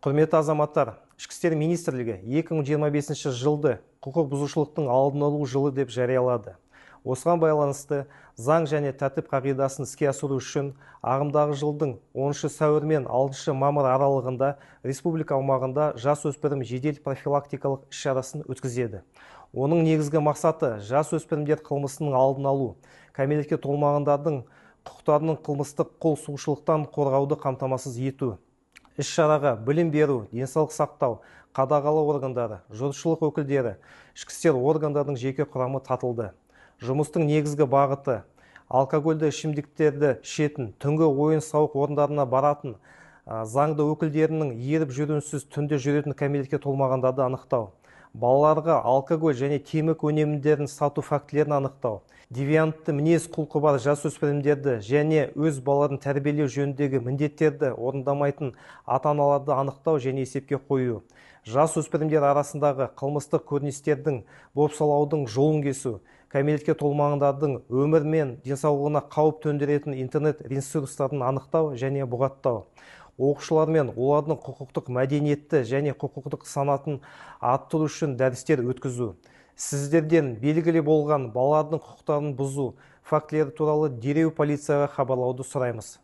Құрметті азаматтар, Ішкі істер министрлігі 2025 жылды құқық бұзушылықтың алдын алу жылы деп жариялады. Осыған байланысты заң және тәртіп қағидасын іске асыру үшін ағымдағы жылдың 10 сәуір мен 6 мамыр аралығында республика аумағында жасөспірім жедел профилактикалық іс-шарасын өткізеді. Оның негізгі мақсаты жасөспірімдер қылмысының алдын алу, кәмелетке толмағандардың құқықтарының қылмыстық қол сұғушылықтан қорғауды қамтамасыз ету. Іс-шараға білім беру, денсаулық сақтау, қадағалау органдары, жұртшылық өкілдері, ішкі істер органдарының жеке құрамы тартылды. Жұмыстың негізгі бағыты алкогольді ішімдіктерді ішетін, түнгі ойын-сауық орындарына баратын, заңды өкілдерінің еріп жүрусіз түнде жүретін кәмелетке толмағандарды анықтау, балаларға алкоголь және темекі өнімдерін сату фактілерін анықтау, девиантты мінез құлқы бар жасөспірімдерді және өз балаларын тәрбиелеу жөніндегі міндеттерді орындамайтын ата-аналарды анықтау және есепке қою, жасөспірімдер арасындағы қылмыстық көріністердің бопсалаудың жолын кесу, кәмелетке толмағандардың өмір мен денсаулығына қауіп төндіретін интернет ресурстарын анықтау және бұғаттау, оқушылар мен олардың құқықтық мәдениетті және құқықтық санатын арттыру үшін дәрістер өткізу. Сіздерден белгілі болған балалардың құқықтарын бұзу фактілері туралы дереу полицияға хабарлауды сұраймыз.